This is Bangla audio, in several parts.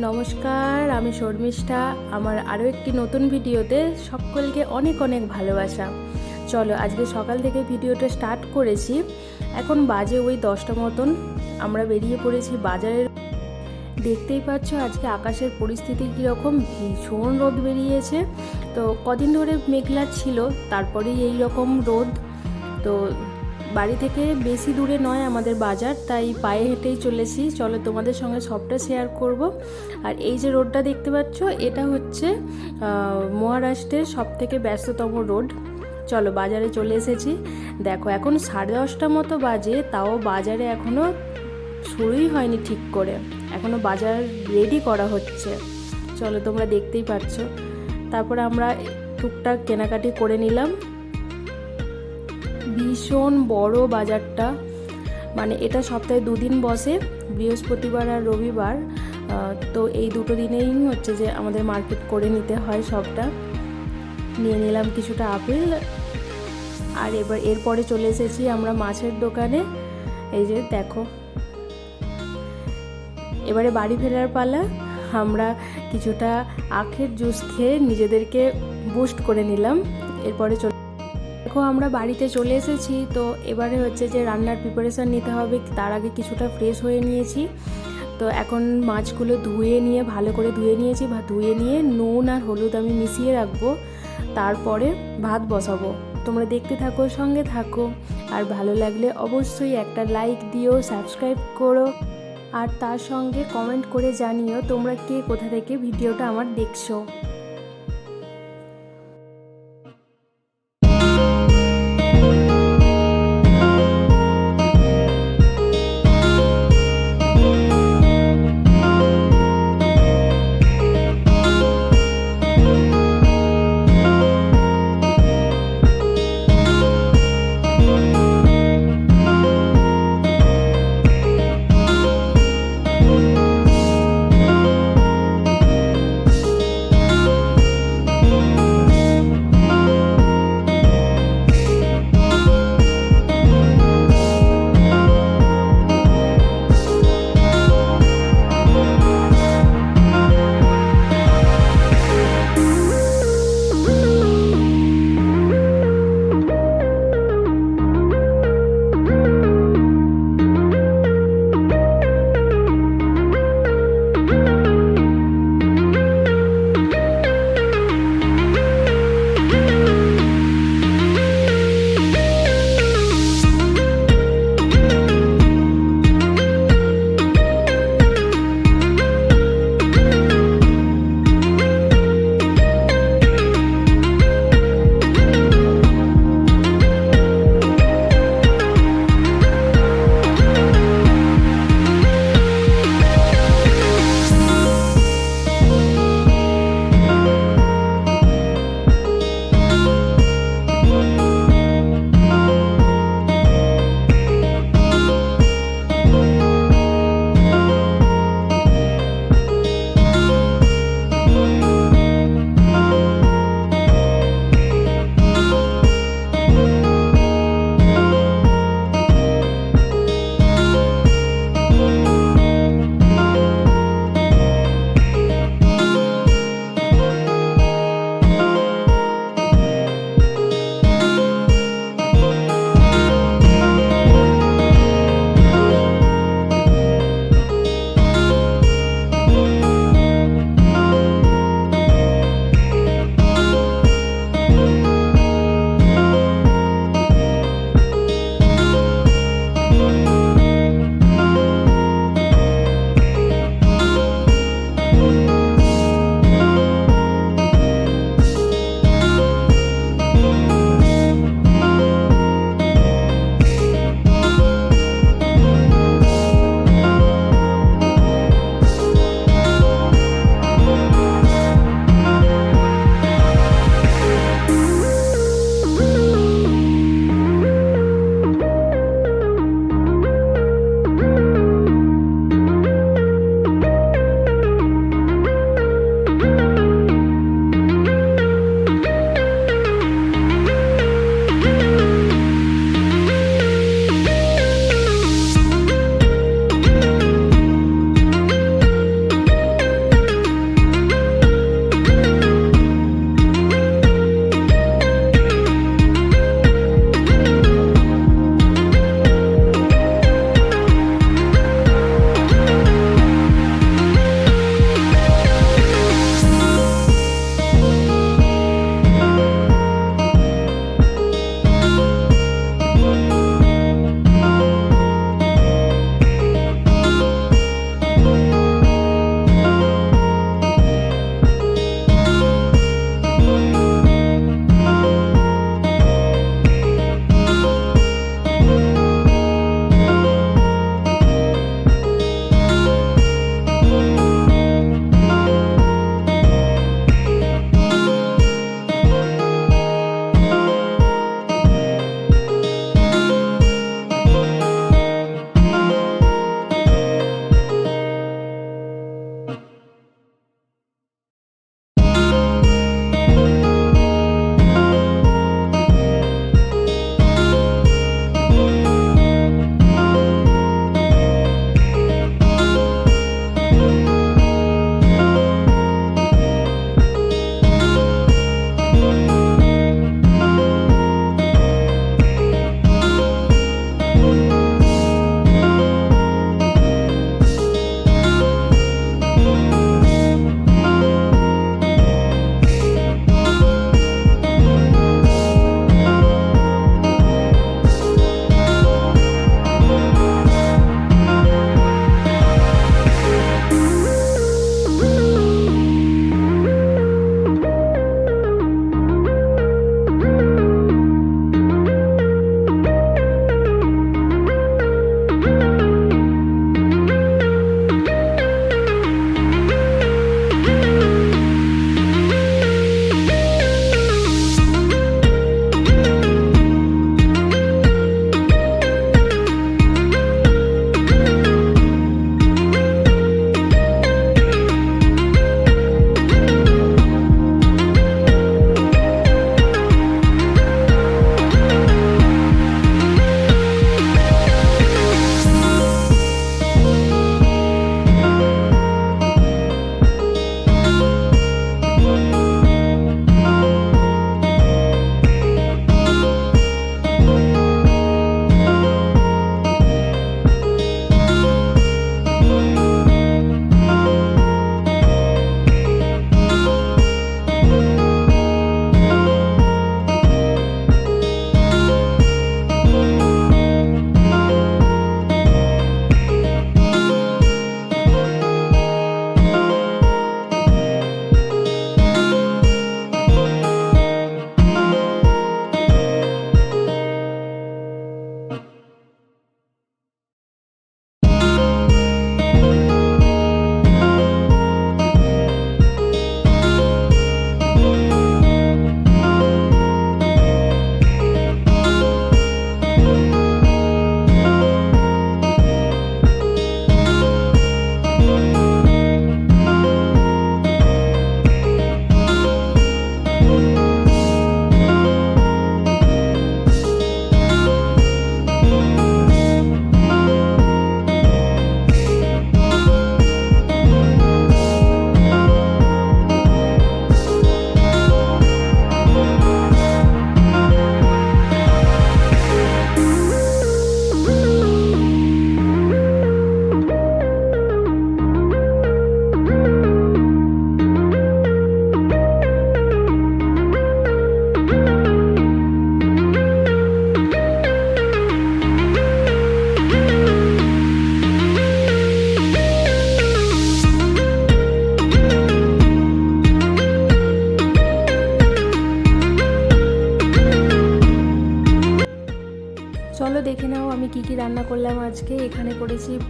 নমস্কার, আমি শর্মিষ্ঠা। আমার আরও একটি নতুন ভিডিওতে সকলকে অনেক অনেক ভালোবাসা। চলো, আজকে সকাল থেকে ভিডিওটা স্টার্ট করেছি। এখন বাজে ওই 10টা মতন। আমরা বেরিয়ে পড়েছি বাজারে। দেখতেই পাচ্ছ আজকে আকাশের পরিস্থিতি কীরকম, ভীষণ রোদ বেরিয়েছে। তো কদিন ধরে মেঘলা ছিল, তারপরেই এই রকম রোদ। তো বাড়ি থেকে বেশি দূরে নয় আমাদের বাজার, তাই পায়ে হেঁটেই চলেছি। চলো, তোমাদের সঙ্গে সবটা শেয়ার করব। আর এই যে রোডটা দেখতে পাচ্ছ, এটা হচ্ছে মহারাষ্ট্রের সবথেকে ব্যস্ততম রোড। চলো, বাজারে চলে এসেছি। দেখো, এখন 10:30 মতো বাজে, তাও বাজারে এখনও শুরুই হয়নি ঠিক করে। এখনও বাজার রেডি করা হচ্ছে। চলো, তোমরা দেখতেই পাচ্ছ। তারপরে আমরা টুকটাক কেনাকাটি করে নিলাম। ভীষণ বড় বাজারটা, মানে এটা সপ্তাহে 2 দিন বসে, বৃহস্পতিবার আর রবিবার। তো এই দুটো দিনেই হচ্ছে যে আমাদের মার্কেট করে নিতে হয় সবটা। নিয়ে নিলাম কিছুটা আপেল। আর এরপরে চলে এসেছি আমরা মাছের দোকানে। এই যে দেখো, এবারে বাড়ি ফেরার পালা। আমরা কিছুটা আখের জুস খেয়ে নিজেদেরকে বুস্ট করে নিলাম। এরপরে দেখো, আমরা বাড়িতে চলে এসেছি। তো এবারে হচ্ছে যে রান্নার প্রিপারেশান নিতে হবে। তার আগে কিছুটা ফ্রেশ হয়ে নিয়েছি। তো এখন মাছগুলো ভালো করে ধুয়ে নিয়েছি। ধুয়ে নিয়ে নুন আর হলুদ আমি মিশিয়ে রাখবো। তারপরে ভাত বসাবো। তোমরা দেখতে থাকো, সঙ্গে থাকো। আর ভালো লাগলে অবশ্যই একটা লাইক দিও, সাবস্ক্রাইব করো। আর তার সঙ্গে কমেন্ট করে জানিও তোমরা কে কোথা থেকে ভিডিওটা আমার দেখছো।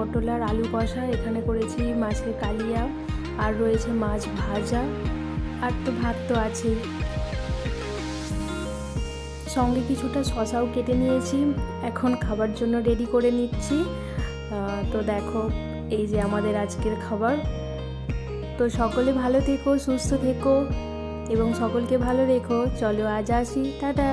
পটল আর আলু কষা, এখানে করেছি মাছের কালিয়া, আর রয়েছে মাছ ভাজা, আর তো ভাত তো আছেই। সঙ্গে কিছুটা শশাও কেটে নিয়েছি। এখন খাবার জন্য রেডি করে নিচ্ছি। তো দেখো এই যে আমাদের আজকের খাবার। তো সকলে ভালো থেকো, সুস্থ থেকো এবং সকলকে ভালো রেখো। চলো আজ আসি, টাটা।